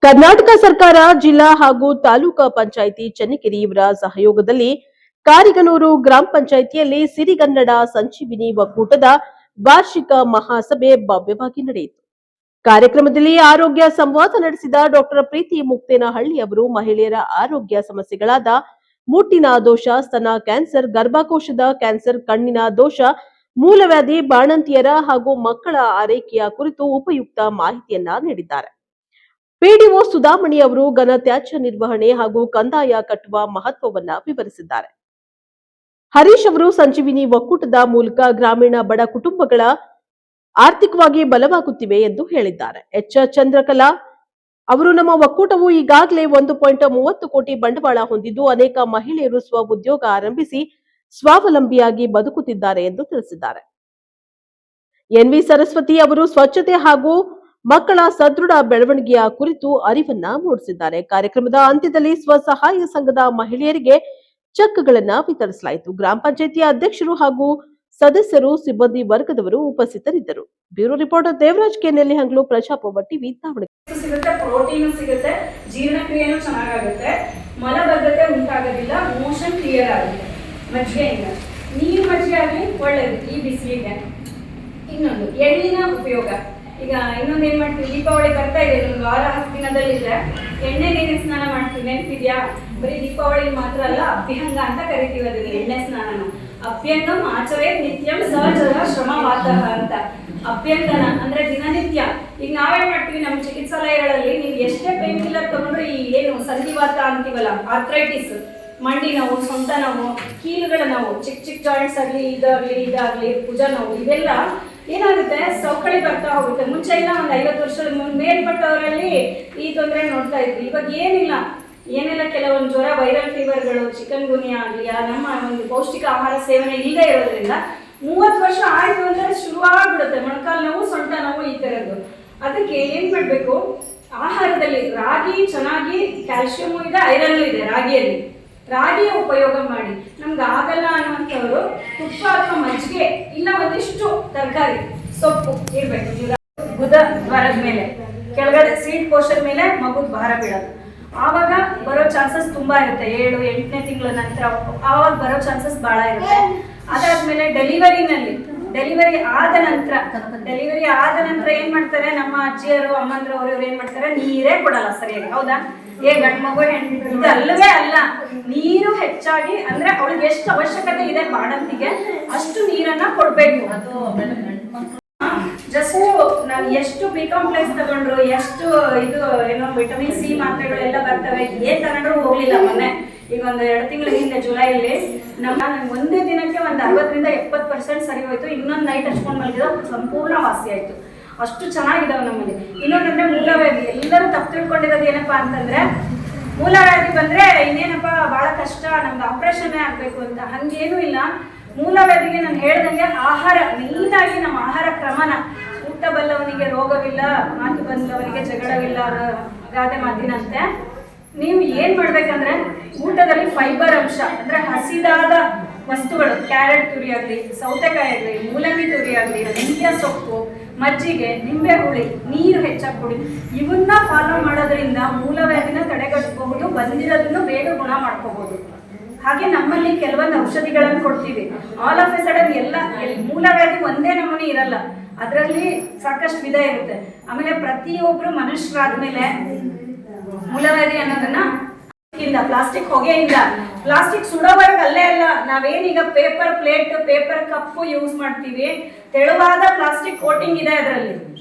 ಕರ್ನಾಟಕ ಸರ್ಕಾರ ಜಿಲ್ಲಾ ಹಾಗೂ ತಾಲೂಕಾ ಪಂಚಾಯಿತಿ ಚನ್ನಗಿರಿ ಇವರ ಸಹಯೋಗದಲ್ಲಿ ಕಾರಿಗನೂರು ಗ್ರಾಮ ಪಂಚಾಯಿತಿಯಲ್ಲಿ ಸಿರಿಗನ್ನಡ ಸಂಜೀವಿನಿ ಒಕ್ಕೂಟದ ವಾರ್ಷಿಕ ಮಹಾಸಭೆ ಭವ್ಯವಾಗಿ ನಡೆಯಿತು. ಕಾರ್ಯಕ್ರಮದಲ್ಲಿ ಆರೋಗ್ಯ ಸಂವಾದ ನಡೆಸಿದ ಡಾಕ್ಟರ್ ಪ್ರೀತಿ ಮುಕ್ತೇನಹಳ್ಳಿ ಅವರು ಮಹಿಳೆಯರ ಆರೋಗ್ಯ ಸಮಸ್ಯೆಗಳಾದ ಮುಟ್ಟಿನ ದೋಷ, ಸ್ತನ ಕ್ಯಾನ್ಸರ್, ಗರ್ಭಕೋಶದ ಕ್ಯಾನ್ಸರ್, ಕಣ್ಣಿನ ದೋಷ, ಮೂಲವ್ಯಾಧಿ, ಬಾಣಂತಿಯರ ಹಾಗೂ ಮಕ್ಕಳ ಆರೈಕೆಯ ಕುರಿತು ಉಪಯುಕ್ತ ಮಾಹಿತಿಯನ್ನ ನೀಡಿದ್ದಾರೆ. ಪಿಡಿಒ ಸುಧಾಮಣಿ ಅವರು ಘನತ್ಯಾಜ್ಯ ನಿರ್ವಹಣೆ ಹಾಗೂ ಕಂದಾಯ ಕಟ್ಟುವ ಮಹತ್ವವನ್ನ ವಿವರಿಸಿದ್ದಾರೆ. ಹರೀಶ್ ಅವರು ಸಂಜೀವಿನಿ ಒಕ್ಕೂಟದ ಮೂಲಕ ಗ್ರಾಮೀಣ ಬಡ ಕುಟುಂಬಗಳ ಆರ್ಥಿಕವಾಗಿ ಬಲವಾಗುತ್ತಿವೆ ಎಂದು ಹೇಳಿದ್ದಾರೆ. ಎಚ್ ಚಂದ್ರಕಲಾ ಅವರು ನಮ್ಮ ಒಕ್ಕೂಟವು ಈಗಾಗಲೇ 1.30 ಕೋಟಿ ಬಂಡವಾಳ ಹೊಂದಿದ್ದು ಅನೇಕ ಮಹಿಳೆಯರು ಸ್ವ ಉದ್ಯೋಗ ಆರಂಭಿಸಿ ಸ್ವಾವಲಂಬಿಯಾಗಿ ಬದುಕುತ್ತಿದ್ದಾರೆ ಎಂದು ತಿಳಿಸಿದ್ದಾರೆ. ಎನ್ವಿ ಸರಸ್ವತಿ ಅವರು ಸ್ವಚ್ಛತೆ ಹಾಗೂ ಮಕ್ಕಳ ಸದೃಢ ಬೆಳವಣಿಗೆಯ ಕುರಿತು ಅರಿವನ್ನ ಮೂಡಿಸಿದ್ದಾರೆ. ಕಾರ್ಯಕ್ರಮದ ಅಂತ್ಯದಲ್ಲಿ ಸ್ವಸಹಾಯ ಸಂಘದ ಮಹಿಳೆಯರಿಗೆ ಚೆಕ್ಗಳನ್ನ ವಿತರಿಸಲಾಯಿತು. ಗ್ರಾಮ ಪಂಚಾಯಿತಿಯ ಅಧ್ಯಕ್ಷರು ಹಾಗೂ ಸದಸ್ಯರು, ಸಿಬ್ಬಂದಿ ವರ್ಗದವರು ಉಪಸ್ಥಿತರಿದ್ದರು. Bureau reporter Devaraj K Nellihanglu, Prajaprabha TV, Davanagere. ಸಿಗುತ್ತೆ, ಪ್ರೋಟೀನ್ ಸಿಗುತ್ತೆ, ಜೀರ್ಣಕ್ರಿಯೆನೂ ಚೆನ್ನಾಗುತ್ತೆ, ಮಲಬದ್ಧತೆ ಉಂಟಾಗೋದಿಲ್ಲ, ಮೋಷನ್ ಕ್ಲಿಯರ್ ಆಗುತ್ತೆ. ಮಜ್ಜಿಗೆಯಿಂದ ನೀರು ಮಜ್ಜಿಗೆ ಆಗಲಿ ಒಳ್ಳೆಯದು ಈ ಬಿಸಿಲಿಗೆ. ಇನ್ನೊಂದು ಎಳ್ಳಿನ ಉಪಯೋಗ. ಈಗ ಇನ್ನೊಂದು ಏನ್ ಮಾಡ್ತೀವಿ, ದೀಪಾವಳಿ ಬರ್ತಾ ಇದೆ, ಒಂದು ವಾರ 10 ದಿನದಲ್ಲಿದೆ, ಎಣ್ಣೆ ನೀರಿನ ಸ್ನಾನ ಮಾಡ್ತೀವಿ, ನೆನಪಿದ್ಯಾ? ಬರೀ ದೀಪಾವಳಿ ಮಾತ್ರ ಅಲ್ಲ, ಅಭ್ಯಂಗ ಅಂತ ಕರಿತೀವಿ ಅದನ್ನ, ಎಣ್ಣೆ ಸ್ನಾನನ. ಅಭ್ಯಂಗಂ ಆಚರೇ ನಿತ್ಯಂ ಸಹಜರ ಶ್ರಮವಾತಃ ಅಂತ. ಅಭ್ಯಂಗನ ಅಂದ್ರೆ ದಿನನಿತ್ಯ. ಈಗ ನಾವೇನ್ ಮಾಡ್ತೀವಿ, ನಮ್ಮ ಚಿಕಿತ್ಸಾಲಯಗಳಲ್ಲಿ ನೀವು ಎಷ್ಟೇ ಪೇನ್ ಕಿಲ್ಲರ್ ತಗೊಂಡ್ರೆ ಈ ಏನು ಸಂಧಿವಾತ ಅಂತೀವಲ್ಲ, ಆರ್ಥ್ರೈಟಿಸ್, ಮಂಡಿ ನೋವು, ಸೊಂಟ ನೋವು, ಕೀಲುಗಳ ನೋವು, ಚಿಕ್ಕ ಚಿಕ್ಕ ಜಾಯಿಂಟ್ಸ್ ಆಗಲಿ, ಇದಾಗ್ಲಿ ಭುಜ ನೋವು, ಇವೆಲ್ಲ ಏನಾಗುತ್ತೆ, ಸೌಕಳಿ ಬರ್ತಾ ಹೋಗುತ್ತೆ. ಮುಂಚೆ ಇಲ್ಲ, ಒಂದು 50 ವರ್ಷದ ಮೇಲ್ಪಟ್ಟವರಲ್ಲಿ ಈ ತೊಂದರೆ ನೋಡ್ತಾ ಇದ್ವಿ. ಇವಾಗ ಏನೆಲ್ಲ ಕೆಲವೊಂದು ಜ್ವರ, ವೈರಲ್ ಫೀವರ್ಗಳು, ಚಿಕನ್ ಗುನಿಯಾ ಆಗಲಿ, ನಮ್ಮ ಒಂದು ಪೌಷ್ಟಿಕ ಆಹಾರ ಸೇವನೆ ಇಲ್ಲದೆ ಇರೋದ್ರಿಂದ 30 ವರ್ಷ ಆಯ್ತು ಅಂದ್ರೆ ಶುರುವಾಗ್ಬಿಡುತ್ತೆ ಮೊಣಕಾಲು ನೋವು, ಸೊಂಟ ನೋವು, ಈ ಥರದ್ದು. ಅದಕ್ಕೆ ಏನ್ ಮಾಡ್ಬೇಕು, ಆಹಾರದಲ್ಲಿ ರಾಗಿ ಚೆನ್ನಾಗಿ ಕ್ಯಾಲ್ಸಿಯಮು ಇದೆ, ಐರನ್ನು ಇದೆ ರಾಗಿಯಲ್ಲಿ. ರಾಗಿಯ ಉಪಯೋಗ ಮಾಡಿ. ನಮ್ಗೆ ಆಗಲ್ಲ ಅನ್ನುವಂಥವ್ರು ತುಪ್ಪ ಅಥವಾ ಮಜ್ಜಿಗೆ ಇಲ್ಲ ಒಂದಿಷ್ಟು ತರಕಾರಿ ಸೊಪ್ಪು ಇರ್ಬೇಕು. ಬುಧ ದ್ವಾರದ ಮೇಲೆ ಕೆಳಗಡೆ ಸೀಟ್ ಪೋರ್ಷನ್ ಮೇಲೆ ಮಗುದ್ ಭಾರ ಬೀಳೋದು. ಆವಾಗ ಬರೋ ಚಾನ್ಸಸ್ ತುಂಬಾ ಇರುತ್ತೆ. 7-8ನೇ ತಿಂಗಳ ನಂತರ ಆವಾಗ ಬರೋ ಚಾನ್ಸಸ್ ಬಹಳ ಇರುತ್ತೆ. ಅದಾದ್ಮೇಲೆ ಡೆಲಿವರಿ ಆದ ನಂತರ ಏನ್ ಮಾಡ್ತಾರೆ, ನಮ್ಮ ಅಜ್ಜಿಯರು, ಅಮ್ಮಂದ್ರು, ಅವ್ರು ಏನ್ ಮಾಡ್ತಾರೆ, ನೀರೇ ಕೊಡಲ್ಲ ಸರಿಯಾಗಿ. ಹೌದಾ? ಗಂಡು ಮಗು ಹೆಣ್ಣು ಇದು ಅಲ್ಲವೇ ಅಲ್ಲ, ನೀರು ಹೆಚ್ಚಾಗಿ ಅಂದ್ರೆ ಅವಳಿಗೆ ಎಷ್ಟು ಅವಶ್ಯಕತೆ ಇದೆ ಬಾಣಂತಿಗೆ ಅಷ್ಟು ನೀರನ್ನ ಕೊಡ್ಬೇಕು. ಜಸ್ಟ್ ನಾವು ಎಷ್ಟು ಬಿ ಕಾಂಪ್ಲೆಕ್ಸ್ ತಗೊಂಡ್ರು, ಎಷ್ಟು ಇದು ಏನೋ ವಿಟಮಿನ್ ಸಿ ಮಾತ್ರೆಗಳೆಲ್ಲ ಬರ್ತವೆ, ಏನ್ ತಗೊಂಡ್ರು ಹೋಗ್ಲಿಲ್ಲ. ಮೊನ್ನೆ ಈಗ ಒಂದು 2 ತಿಂಗಳ ಹಿಂದೆ ಜುಲೈಯಲ್ಲಿ ಒಂದೇ ದಿನಕ್ಕೆ ಒಂದು 60-70% ಸರಿ ಹೋಯ್ತು. ಇನ್ನೊಂದು ನೈಟ್ ಹಚ್ಕೊಂಡು ಮಲಗಿದ ಸಂಪೂರ್ಣ ವಾಸಿ ಆಯ್ತು. ಅಷ್ಟು ಚೆನ್ನಾಗಿದಾವೆ ನಮ್ಮಲ್ಲಿ. ಇನ್ನೊಂದಂದ್ರೆ ಮೂಲವ್ಯಾಧಿ. ಎಲ್ಲರೂ ತಪ್ಪು ತಿಳ್ಕೊಂಡಿರೋದು ಏನಪ್ಪಾ ಅಂತಂದ್ರೆ, ಮೂಲವ್ಯಾಧಿ ಬಂದ್ರೆ ಇನ್ನೇನಪ್ಪ ಬಹಳ ಕಷ್ಟ, ನಮ್ಗೆ ಆಪರೇಷನ್ನೇ ಆಗ್ಬೇಕು ಅಂತ. ಹಂಗೇನೂ ಇಲ್ಲ. ಮೂಲವ್ಯಾಧಿಗೆ ನಾನು ಹೇಳ್ದಂಗೆ ಆಹಾರ, ಮೇಯ್ನಾಗಿ ನಮ್ಮ ಆಹಾರ ಕ್ರಮನ. ಊಟ ಬಲ್ಲವನಿಗೆ ರೋಗವಿಲ್ಲ, ಮಾತು ಬಲ್ಲವನಿಗೆ ಜಗಳವಿಲ್ಲ, ಗಾದೆ ಮಾತಿನಂತೆ. ನೀವು ಏನ್ ಮಾಡ್ಬೇಕಂದ್ರೆ, ಊಟದಲ್ಲಿ ಫೈಬರ್ ಅಂಶ ಅಂದ್ರೆ ಹಸಿದಾದ ವಸ್ತುಗಳು, ಕ್ಯಾರೆಟ್ ತುರಿ ಆಗಲಿ, ಸೌತೆಕಾಯಿ ಆಗಲಿ, ಮೂಲಂಗಿ ತುರಿ ಆಗಲಿ, ಮೆಂತ್ಯ ಸೊಪ್ಪು, ಮಜ್ಜಿಗೆ, ನಿಂಬೆ ಹುಳಿ, ನೀರು ಹೆಚ್ಚಾಗಿ ಕುಡಿ. ಇವನ್ನ ಫಾಲೋ ಮಾಡೋದ್ರಿಂದ ಮೂಲವ್ಯಾಧಿನ ತಡೆಗಟ್ಟಬಹುದು, ಬಂದಿರೋದನ್ನು ಬೇಗ ಗುಣ ಮಾಡ್ಕೋಬಹುದು. ಹಾಗೆ ನಮ್ಮಲ್ಲಿ ಕೆಲವೊಂದು ಔಷಧಿಗಳನ್ನು ಕೊಡ್ತೀವಿ. ಆಲ್ ಆಫ್ ಎ ಸಡನ್ ಎಲ್ಲ ಮೂಲವ್ಯಾಧಿ ಒಂದೇ ನಮೂನೆ ಇರಲ್ಲ, ಅದರಲ್ಲಿ ಸಾಕಷ್ಟು ವಿಧ ಇರುತ್ತೆ. ಆಮೇಲೆ ಪ್ರತಿಯೊಬ್ರು ಮನುಷ್ಯರಾದ್ಮೇಲೆ ಮೂಲವ್ಯಾಧಿ ಅನ್ನೋದನ್ನ ಪ್ಲಾಸ್ಟಿಕ್ ಹೊಗೆಯಿಂದ, ಪ್ಲಾಸ್ಟಿಕ್ ಸುಡೋವರೆಗೆ ಅಲ್ಲೇ ಅಲ್ಲ, ನಾವೇನೀಗ ಪೇಪರ್ ಪ್ಲೇಟ್, ಪೇಪರ್ ಕಪ್ಪು ಯೂಸ್ ಮಾಡ್ತೀವಿ, ತೆಳುವಾದ ಪ್ಲಾಸ್ಟಿಕ್ ಕೋಟಿಂಗ್ ಇದೆ ಅದರಲ್ಲಿ.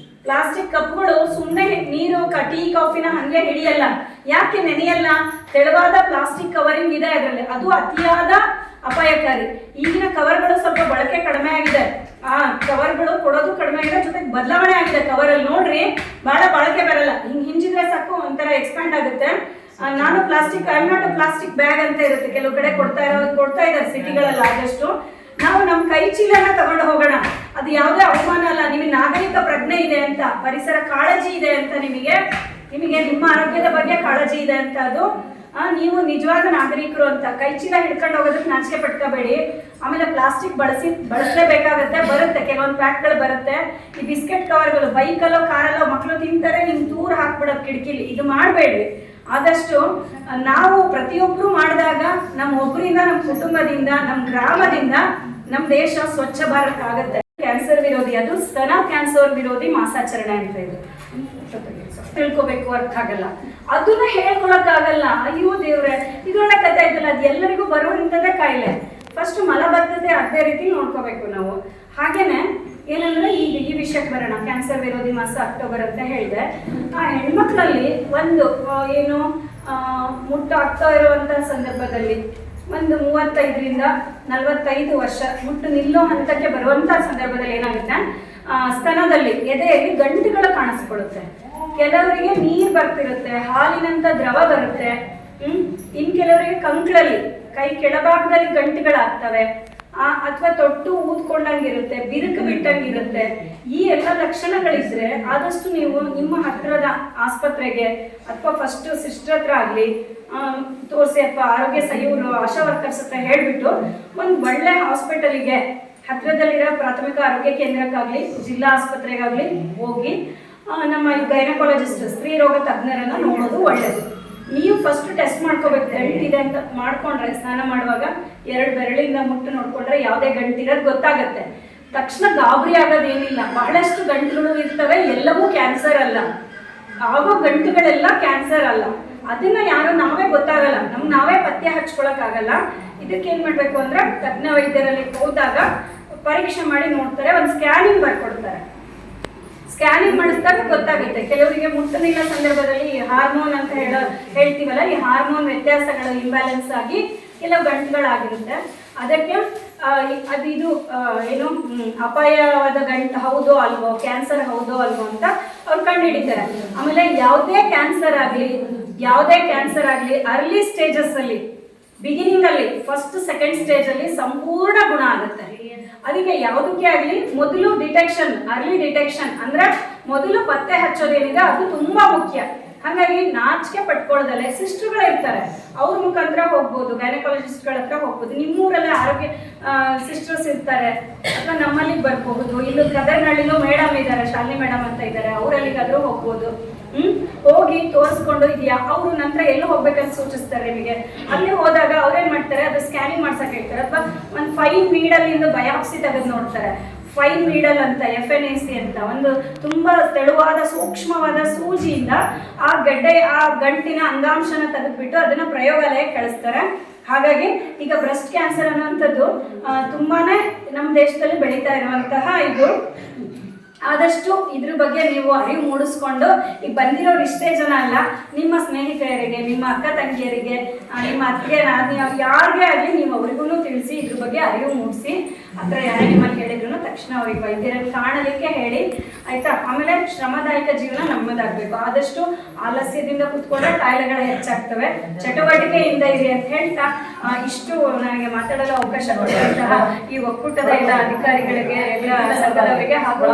ಪ್ಲಾಸ್ಟಿಕ್ ಕಪ್ಗಳು ಸುಮ್ಮನೆ ನೀರು, ಟೀ, ಕಾಫಿನ ಹಂಗೆ ಹಿಡಿಯಲ್ಲ. ಯಾಕೆ ನೆನೆಯಲ್ಲ? ತೆಳುವಾದ ಪ್ಲಾಸ್ಟಿಕ್ ಕವರಿಂಗ್ ಇದೆ ಅದರಲ್ಲಿ, ಅದು ಅತಿಯಾದ ಅಪಾಯಕಾರಿ. ಈಗಿನ ಕವರ್ಗಳು ಸ್ವಲ್ಪ ಬಳಕೆ ಕಡಿಮೆ ಆಗಿದೆ, ಕವರ್ಗಳು ಕೊಡೋದು ಕಡಿಮೆ ಆಗಿದೆ, ಜೊತೆಗೆ ಬದಲಾವಣೆ ಆಗಿದೆ. ಕವರಲ್ಲಿ ನೋಡ್ರಿ ಬಹಳ ಬಳಕೆ ಬರಲ್ಲ, ಹಿಂಜಿದ್ರೆ ಸಾಕು ಒಂಥರ ಎಕ್ಸ್ಪ್ಯಾಂಡ್ ಆಗುತ್ತೆ. ನಾನು I am not a plastic bag ಅಂತ ಇರುತ್ತೆ, ಕೆಲವು ಕಡೆ ಕೊಡ್ತಾ ಇದ್ದಾರೆ ಸಿಟಿಗಳಲ್ಲಿ. ಆದಷ್ಟು ನಾವು ನಮ್ಮ ಕೈ ಚೀಲನ ತಗೊಂಡು ಹೋಗೋಣ. ಅದು ಯಾವುದೇ ಅವಮಾನ ಅಲ್ಲ. ನಿಮಗೆ ನಾಗರಿಕ ಪ್ರಜ್ಞೆ ಇದೆ ಅಂತ, ಪರಿಸರ ಕಾಳಜಿ ಇದೆ ಅಂತ, ನಿಮಗೆ ನಿಮ್ಮ ಆರೋಗ್ಯದ ಬಗ್ಗೆ ಕಾಳಜಿ ಇದೆ ಅಂತ, ಅದು ನೀವು ನಿಜವಾದ ನಾಗರಿಕರು ಅಂತ ಕೈ ಚೀಲ ಹಿಡ್ಕೊಂಡು ಹೋಗೋದಕ್ಕೆ ನಾಚಿಕೆ ಪಟ್ಕೋಬೇಡಿ. ಆಮೇಲೆ ಪ್ಲಾಸ್ಟಿಕ್ ಬಳಸಲೇಬೇಕಾಗತ್ತೆ, ಬರುತ್ತೆ ಕೆಲವೊಂದು ಪ್ಯಾಕ್ಗಳು ಬರುತ್ತೆ. ಈ ಬಿಸ್ಕೆಟ್ ಕವರ್ಗಳು ಬೈಕಲ್ಲೋ ಕಾರಲ್ಲೋ ಮಕ್ಕಳು ತಿಂತಾರೆ, ನಿಮ್ಗೆ ದೂರ ಹಾಕ್ಬಿಡೋದು ಕಿಟಕಿಲಿ. ಇದು ಮಾಡಬೇಡಿ. ಆದಷ್ಟು ನಾವು ಪ್ರತಿಯೊಬ್ಬರು ಮಾಡಿದಾಗ ನಮ್ಮ ಒಬ್ಬರಿಂದ, ನಮ್ಮ ಕುಟುಂಬದಿಂದ, ನಮ್ಮ ಗ್ರಾಮದಿಂದ ನಮ್ಮ ದೇಶ ಸ್ವಚ್ಛ ಭಾರತ ಆಗುತ್ತೆ. ಕ್ಯಾನ್ಸರ್ ವಿರೋಧಿ, ಅದು ಸ್ತನ ಕ್ಯಾನ್ಸರ್ ವಿರೋಧಿ ಮಾಸಾಚರಣೆ ಅಂತ ಇದು ತಿಳ್ಕೊಬೇಕು, ಅರ್ಥ ಆಗಲ್ಲ, ಅದನ್ನ ಹೇಳ್ಕೊಳಕ್ಕಾಗಲ್ಲ. ಅಯ್ಯೋ ದೇವ್ರೆ, ಇದೊಳ್ಳೆ ಕಥೆ ಆಯ್ತಲ್ಲ, ಅದು ಎಲ್ಲರಿಗೂ ಬರುವಂಥದ್ದೇ ಕಾಯಿಲೆ. ಫಸ್ಟ್ ಮಲಬದ್ಧತೆ ಅದೇ ರೀತಿ ನೋಡ್ಕೋಬೇಕು ನಾವು. ಹಾಗೇನೆ ಏನಂದ್ರೆ ಈಗ ಈ ವಿಷಯಕ್ಕೆ ಬರೋಣ. ಕ್ಯಾನ್ಸರ್ ವಿರೋಧಿ ಮಾಸ ಅಕ್ಟೋಬರ್ ಅಂತ ಹೇಳಿದೆ. ಆ ಹೆಣ್ಮಕ್ಳಲ್ಲಿ ಒಂದು ಏನು ಮುಟ್ಟು ಆಗ್ತಾ ಇರುವಂತ ಸಂದರ್ಭದಲ್ಲಿ ಒಂದು 35ರಿಂದ 45 ವರ್ಷ ಮುಟ್ಟು ನಿಲ್ಲೋ ಹಂತಕ್ಕೆ ಬರುವಂತ ಸಂದರ್ಭದಲ್ಲಿ ಏನಾಗುತ್ತೆ, ಸ್ತನದಲ್ಲಿ ಎದೆಯಲ್ಲಿ ಗಂಟುಗಳು ಕಾಣಿಸ್ಕೊಳ್ಳುತ್ತೆ. ಕೆಲವರಿಗೆ ನೀರು ಬರ್ತಿರುತ್ತೆ, ಹಾಲಿನಂತ ದ್ರವ ಬರುತ್ತೆ. ಇನ್ ಕೆಲವರಿಗೆ ಕಂಕ್ಳಲ್ಲಿ ಕೈ ಕೆಳಭಾಗದಲ್ಲಿ ಗಂಟುಗಳಾಗ್ತವೆ, ಅಥವಾ ತೊಟ್ಟು ಊದ್ಕೊಂಡಂಗಿರುತ್ತೆ, ಬಿರುಕು ಬಿಟ್ಟಂಗಿರುತ್ತೆ. ಈ ಎಲ್ಲ ಲಕ್ಷಣಗಳಿದ್ರೆ ಆದಷ್ಟು ನೀವು ನಿಮ್ಮ ಹತ್ತಿರದ ಆಸ್ಪತ್ರೆಗೆ ಅಥವಾ ಫಸ್ಟ್ ಸಿಸ್ಟರ್ ಹತ್ರ ಆಗಲಿ ತೋರಿಸಿ, ಅಥವಾ ಆರೋಗ್ಯ ಇವರು ಆಶಾ ವರ್ಕರ್ಸ್ ಹತ್ರ ಹೇಳ್ಬಿಟ್ಟು ಒಂದು ಒಳ್ಳೆ ಹಾಸ್ಪಿಟಲಿಗೆ ಹತ್ತಿರದಲ್ಲಿರೋ ಪ್ರಾಥಮಿಕ ಆರೋಗ್ಯ ಕೇಂದ್ರಕ್ಕಾಗಲಿ ಜಿಲ್ಲಾ ಆಸ್ಪತ್ರೆಗಾಗಲಿ ಹೋಗಿ ನಮ್ಮ ಗೈನಕಾಲಜಿಸ್ಟ್ ಸ್ತ್ರೀ ರೋಗ ತಜ್ಞರನ್ನ ನೋಡೋದು ಒಳ್ಳೆಯದು. ನೀವು ಫಸ್ಟ್ ಟೆಸ್ಟ್ ಮಾಡ್ಕೋಬೇಕು, ಗಂಟಿದೆ ಅಂತ ಮಾಡ್ಕೊಂಡ್ರೆ ಸ್ನಾನ ಮಾಡುವಾಗ 2 ಬೆರಳಿಂದ ಮುಟ್ಟು ನೋಡ್ಕೊಂಡ್ರೆ ಯಾವುದೇ ಗಂಟಿರೋದು ಗೊತ್ತಾಗತ್ತೆ. ತಕ್ಷಣ ಗಾಬರಿ ಆಗೋದೇನಿಲ್ಲ. ಬಹಳಷ್ಟು ಗಂಟುಗಳು ಇರ್ತವೆ, ಎಲ್ಲವೂ ಕ್ಯಾನ್ಸರ್ ಅಲ್ಲ. ಆಗೋ ಗಂಟುಗಳೆಲ್ಲ ಕ್ಯಾನ್ಸರ್ ಅಲ್ಲ. ಅದನ್ನ ಯಾರು ನಾವೇ ಗೊತ್ತಾಗಲ್ಲ, ನಾವೇ ಪತ್ತೆ ಹಚ್ಕೊಳಕ್ಕಾಗಲ್ಲ. ಇದಕ್ಕೆ ಏನ್ ಮಾಡ್ಬೇಕು ಅಂದ್ರೆ ತಜ್ಞ ವೈದ್ಯರಲ್ಲಿ ಹೋದಾಗ ಪರೀಕ್ಷೆ ಮಾಡಿ ನೋಡ್ತಾರೆ, ಒಂದು ಸ್ಕ್ಯಾನಿಂಗ್ ಬರ್ಕೊಡ್ತಾರೆ. ಸ್ಕ್ಯಾನಿಂಗ್ ಮಾಡಿಸಿದಾಗ ಗೊತ್ತಾಗುತ್ತೆ. ಕೆಲವರಿಗೆ ಮುಟ್ಟನಿಲ್ಲ ಸಂದರ್ಭದಲ್ಲಿ ಹಾರ್ಮೋನ್ ಅಂತ ಹೇಳ್ತೀವಲ್ಲ, ಈ ಹಾರ್ಮೋನ್ ವ್ಯತ್ಯಾಸಗಳು ಇಂಬ್ಯಾಲೆನ್ಸ್ ಆಗಿ ಕೆಲವು ಗಂಟುಗಳಾಗಿರುತ್ತೆ. ಅದಕ್ಕೆ ಇದು ಏನು ಅಪಾಯವಾದ ಗಂಟು ಹೌದೋ ಅಲ್ವೋ, ಕ್ಯಾನ್ಸರ್ ಹೌದೋ ಅಲ್ವೋ ಅಂತ ಅವ್ರು ಕಂಡುಹಿಡಿತಾರೆ. ಆಮೇಲೆ ಯಾವುದೇ ಕ್ಯಾನ್ಸರ್ ಆಗಲಿ ಅರ್ಲಿ ಸ್ಟೇಜಸ್ ಅಲ್ಲಿ, ಬಿಗಿನಿಂಗ್ ಅಲ್ಲಿ, ಫಸ್ಟ್ ಸೆಕೆಂಡ್ ಸ್ಟೇಜ್ ಅಲ್ಲಿ ಸಂಪೂರ್ಣ ಗುಣ ಆಗುತ್ತೆ. ಅದಕ್ಕೆ ಯಾವುದಕ್ಕೆ ಆಗಲಿ ಮೊದಲು ಅರ್ಲಿ ಡಿಟೆಕ್ಷನ್ ಅಂದ್ರೆ ಮೊದಲು ಪತ್ತೆ ಹಚ್ಚೋದೇನಿದೆ ಅದು ತುಂಬಾ ಮುಖ್ಯ. ಹಾಗಾಗಿ ನಾಚಿಕೆ ಪಟ್ಕೊಳ್ಳೋದಲ್ಲೇ ಸಿಸ್ಟರ್ಗಳು ಇರ್ತಾರೆ, ಅವ್ರ ಮುಖಾಂತರ ಹೋಗ್ಬೋದು, ಗೈನಕಾಲಜಿಸ್ಟ್ಗಳ ಹತ್ರ ಹೋಗ್ಬೋದು. ನಿಮ್ಮೂರಲ್ಲೇ ಆರೋಗ್ಯ ಸಿಸ್ಟರ್ಸ್ ಇರ್ತಾರೆ, ಅಥವಾ ನಮ್ಮಲ್ಲಿ ಬರ್ಬಹುದು. ಇಲ್ಲಿ ಗದರ್ನಹಳ್ಳಿನೂ ಮೇಡಮ್ ಇದ್ದಾರೆ, ಶಾಲಿನಿ ಮೇಡಮ್ ಅಂತ ಇದ್ದಾರೆ, ಅವರಲ್ಲಿಗಾದ್ರೂ ಹೋಗ್ಬೋದು. ಹೋಗಿ ತೋರಿಸ್ಕೊಂಡು ಇದೆಯಾ, ಅವರು ನಂತರ ಎಲ್ಲಿ ಹೋಗ್ಬೇಕಂತ ಸೂಚಿಸ್ತಾರೆ ನಿಮಗೆ. ಅಲ್ಲಿ ಹೋದಾಗ ಅವ್ರೇನ್ ಮಾಡ್ತಾರೆ, ಅದು ಸ್ಕ್ಯಾನಿಂಗ್ ಮಾಡ್ಸಕ್ ಹೇಳ್ತಾರೆ, ಅಥವಾ ಒಂದು 5 ನೀಡಲಿಂದ ಬಯಾಪ್ಸಿ ತೆಗೆದು ನೋಡ್ತಾರೆ. 5 ನೀಡಲ್ ಅಂತ FNAC ಅಂತ ಒಂದು ತುಂಬಾ ತೆಳುವಾದ ಸೂಕ್ಷ್ಮವಾದ ಸೂಜಿಯಿಂದ ಆ ಗಂಟಿನ ಅಂಗಾಂಶನ ತೆಗೆದ್ಬಿಟ್ಟು ಅದನ್ನ ಪ್ರಯೋಗಾಲಯಕ್ಕೆ ಕಳಿಸ್ತಾರೆ. ಹಾಗಾಗಿ ಈಗ ಬ್ರೆಸ್ಟ್ ಕ್ಯಾನ್ಸರ್ ಅನ್ನುವಂಥದ್ದು ತುಂಬಾನೇ ನಮ್ಮ ದೇಶದಲ್ಲಿ ಬೆಳೀತಾ ಇರುವಂತಹ ಇದು. ಆದಷ್ಟು ಇದ್ರ ಬಗ್ಗೆ ನೀವು ಅರಿವು ಮೂಡಿಸ್ಕೊಂಡು, ಈಗ ಬಂದಿರೋರು ಇಷ್ಟೇ ಜನ ಅಲ್ಲ, ನಿಮ್ಮ ಸ್ನೇಹಿತರಿಗೆ, ನಿಮ್ಮ ಅಕ್ಕ ತಂಗಿಯರಿಗೆ, ನಿಮ್ಮ ಅತ್ತಿಗೆ, ಯಾರಿಗೆ ಆಗಲಿ ನೀವು ಅವ್ರಿಗೂ ತಿಳಿಸಿ, ಇದ್ರ ಬಗ್ಗೆ ಅರಿವು ಮೂಡಿಸಿ. ಹತ್ರ ಯಾರೇ ನಿಮ್ಮಲ್ಲಿ ಹೇಳಿದ್ರು ತಕ್ಷಣ ಅವ್ರಿಗೆ ವೈದ್ಯರಲ್ಲಿ ಕಾಣಲಿಕ್ಕೆ ಹೇಳಿ, ಆಯ್ತಾ. ಆಮೇಲೆ ಶ್ರಮದಾಯಕ ಜೀವನ ನಮ್ಮದಾಗಬೇಕು. ಆದಷ್ಟು ಆಲಸ್ಯದಿಂದ ಕುತ್ಕೊಂಡ್ರೆ ಕಾಯಿಲೆಗಳು ಹೆಚ್ಚಾಗ್ತವೆ. ಚಟುವಟಿಕೆಯಿಂದ ಇದೆ ಅಂತ ಹೇಳ್ತಾ ಇಷ್ಟು ನನಗೆ ಮಾತಾಡಲು ಅವಕಾಶ ಕೊಟ್ಟಂತಹ ಈ ಒಕ್ಕೂಟದ ಎಲ್ಲ ಅಧಿಕಾರಿಗಳಿಗೆ, ಎಲ್ಲ ಸಂಘದವರಿಗೆ ಹಾಗೂ